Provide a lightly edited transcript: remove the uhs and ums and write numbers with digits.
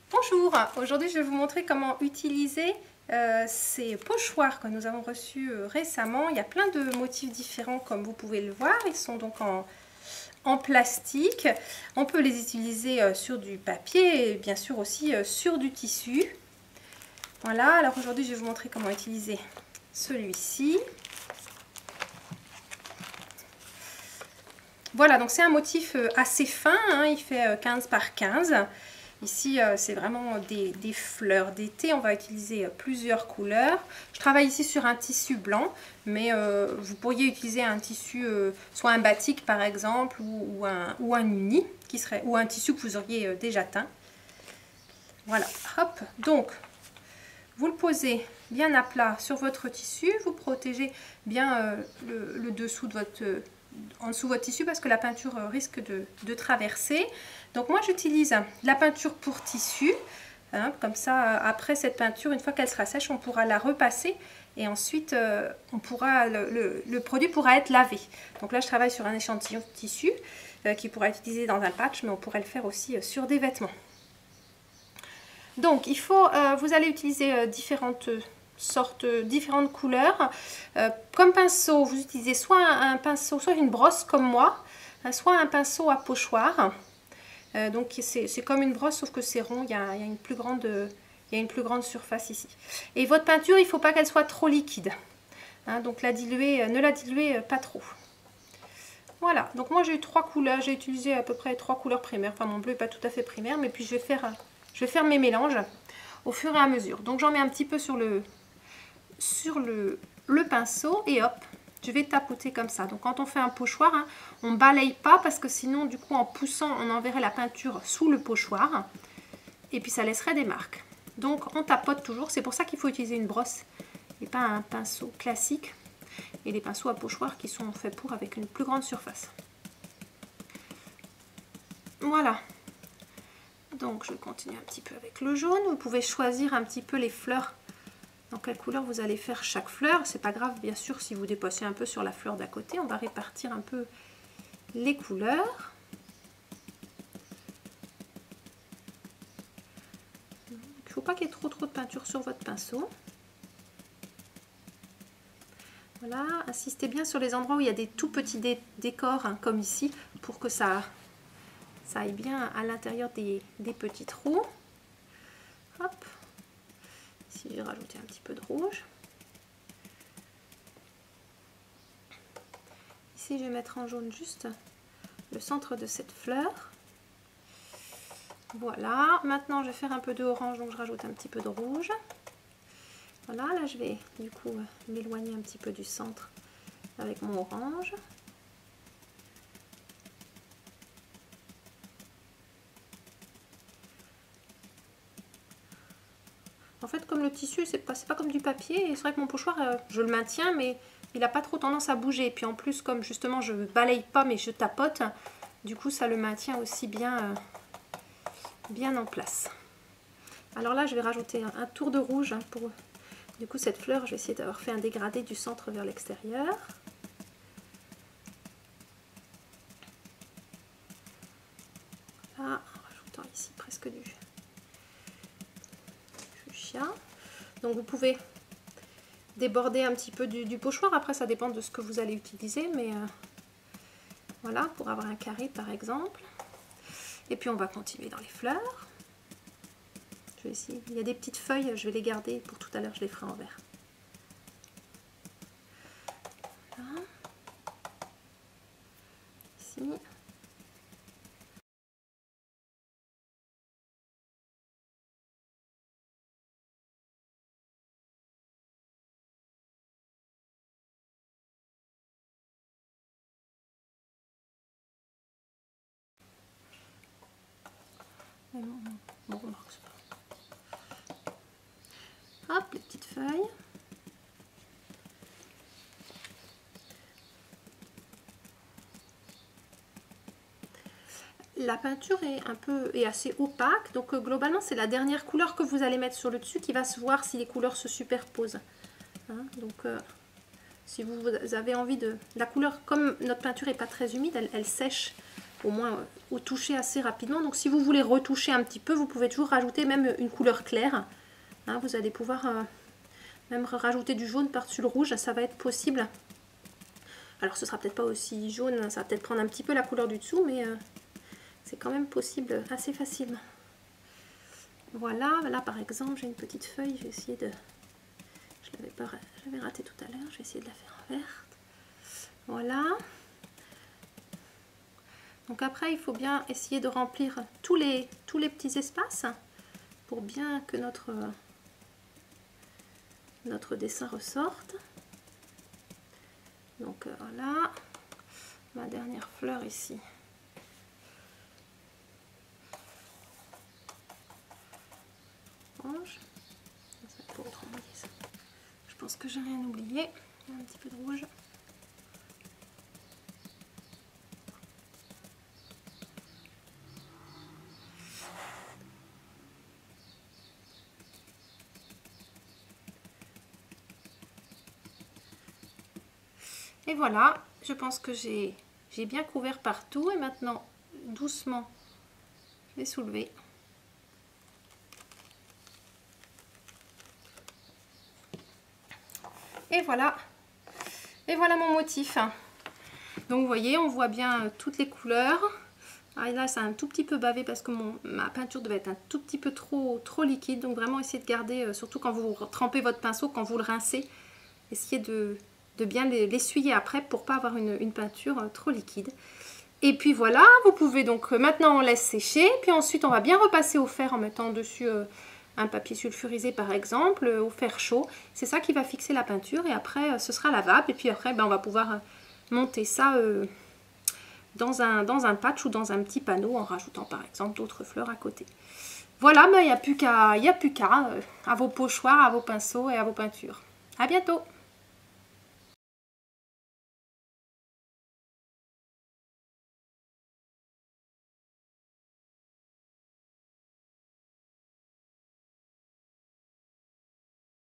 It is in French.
Bonjour, aujourd'hui je vais vous montrer comment utiliser ces pochoirs que nous avons reçus récemment. Il y a plein de motifs différents comme vous pouvez le voir, ils sont donc en plastique. On peut les utiliser sur du papier et bien sûr aussi sur du tissu. Voilà, alors aujourd'hui je vais vous montrer comment utiliser celui-ci. Voilà, donc c'est un motif assez fin, hein, il fait 15 par 15. Ici, c'est vraiment des fleurs d'été. On va utiliser plusieurs couleurs. Je travaille ici sur un tissu blanc, mais vous pourriez utiliser un tissu, soit un batik par exemple, ou un uni, ou un tissu que vous auriez déjà teint. Voilà, hop. Donc, vous le posez bien à plat sur votre tissu. Vous protégez bien le dessous de en dessous de votre tissu parce que la peinture risque de traverser. Donc moi j'utilise la peinture pour tissu, hein, comme ça après cette peinture, une fois qu'elle sera sèche, on pourra la repasser et ensuite le produit pourra être lavé. Donc là je travaille sur un échantillon de tissu qui pourra être utilisé dans un patch, mais on pourrait le faire aussi sur des vêtements. Donc vous allez utiliser différentes couleurs. Comme pinceau, vous utilisez soit un pinceau, soit une brosse comme moi, soit un pinceau à pochoir. Donc c'est comme une brosse sauf que c'est rond, il y a une plus grande surface ici. Et votre peinture, il ne faut pas qu'elle soit trop liquide. Hein, donc ne la diluez pas trop. Voilà, donc moi j'ai eu 3 couleurs, j'ai utilisé à peu près 3 couleurs primaires. Enfin mon bleu n'est pas tout à fait primaire, mais puis je vais faire mes mélanges au fur et à mesure. Donc j'en mets un petit peu sur le pinceau et hop, je vais tapoter comme ça. Donc quand on fait un pochoir, hein, on ne balaye pas parce que sinon du coup en poussant on enverrait la peinture sous le pochoir et puis ça laisserait des marques. Donc on tapote toujours, c'est pour ça qu'il faut utiliser une brosse et pas un pinceau classique et les pinceaux à pochoir qui sont faits pour avec une plus grande surface. Voilà. Donc je continue un petit peu avec le jaune. Vous pouvez choisir un petit peu les fleurs. Dans quelle couleur vous allez faire chaque fleur. C'est pas grave bien sûr si vous dépassez un peu sur la fleur d'à côté. On va répartir un peu les couleurs. Il ne faut pas qu'il y ait trop de peinture sur votre pinceau. Voilà, insistez bien sur les endroits où il y a des tout petits décors, hein, comme ici, pour que ça aille bien à l'intérieur des petits trous. Hop. Ici, je vais rajouter un petit peu de rouge. Ici, je vais mettre en jaune juste le centre de cette fleur. Voilà. Maintenant, je vais faire un peu de orange, donc je rajoute un petit peu de rouge. Voilà, là, je vais du coup m'éloigner un petit peu du centre avec mon orange. En fait, comme le tissu, c'est pas comme du papier, et c'est vrai que mon pochoir, je le maintiens, mais il n'a pas trop tendance à bouger. Et puis en plus, comme justement, je ne balaye pas, mais je tapote, du coup, ça le maintient aussi bien en place. Alors là, je vais rajouter un tour de rouge, hein, pour du coup cette fleur. Je vais essayer d'avoir fait un dégradé du centre vers l'extérieur. Là, en rajoutant ici presque du fuchsia. Donc vous pouvez déborder un petit peu du pochoir. Après, ça dépend de ce que vous allez utiliser, mais voilà, pour avoir un carré par exemple. Et puis on va continuer dans les fleurs. Je vais essayer. Il y a des petites feuilles, je vais les garder pour tout à l'heure, je les ferai en vert. Voilà. Ici. Bon, hop, les petites feuilles. La peinture est assez opaque, donc globalement c'est la dernière couleur que vous allez mettre sur le dessus qui va se voir si les couleurs se superposent. Hein, donc si vous avez envie de... La couleur, comme notre peinture n'est pas très humide, elle sèche au moins au toucher assez rapidement. Donc si vous voulez retoucher un petit peu, vous pouvez toujours rajouter même une couleur claire. Hein, vous allez pouvoir même rajouter du jaune par-dessus le rouge, ça va être possible. Alors ce sera peut-être pas aussi jaune, ça va peut-être prendre un petit peu la couleur du dessous, mais c'est quand même possible assez facilement. Voilà, là par exemple j'ai une petite feuille, je vais essayer de... j'avais raté tout à l'heure, je vais essayer de la faire en verte. Voilà. Donc après il faut bien essayer de remplir tous les petits espaces pour bien que notre dessin ressorte. Donc voilà, ma dernière fleur ici. Orange. Ça va pas trop mouillé, ça. Je pense que j'ai rien oublié. Un petit peu de rouge. Et voilà, je pense que j'ai bien couvert partout. Et maintenant, doucement, je vais soulever. Et voilà mon motif. Donc vous voyez, on voit bien toutes les couleurs. Ah, et là, c'est un tout petit peu bavé parce que ma peinture devait être un tout petit peu trop liquide. Donc vraiment, essayez de garder, surtout quand vous trempez votre pinceau, quand vous le rincez, essayez de bien l'essuyer après pour pas avoir une peinture trop liquide. Et puis voilà, vous pouvez donc maintenant on laisse sécher, puis ensuite on va bien repasser au fer en mettant dessus un papier sulfurisé par exemple, au fer chaud. C'est ça qui va fixer la peinture et après ce sera lavable et puis après on va pouvoir monter ça dans un patch ou dans un petit panneau en rajoutant par exemple d'autres fleurs à côté. Voilà, il n'y a plus qu'à à vos pochoirs, à vos pinceaux et à vos peintures. À bientôt!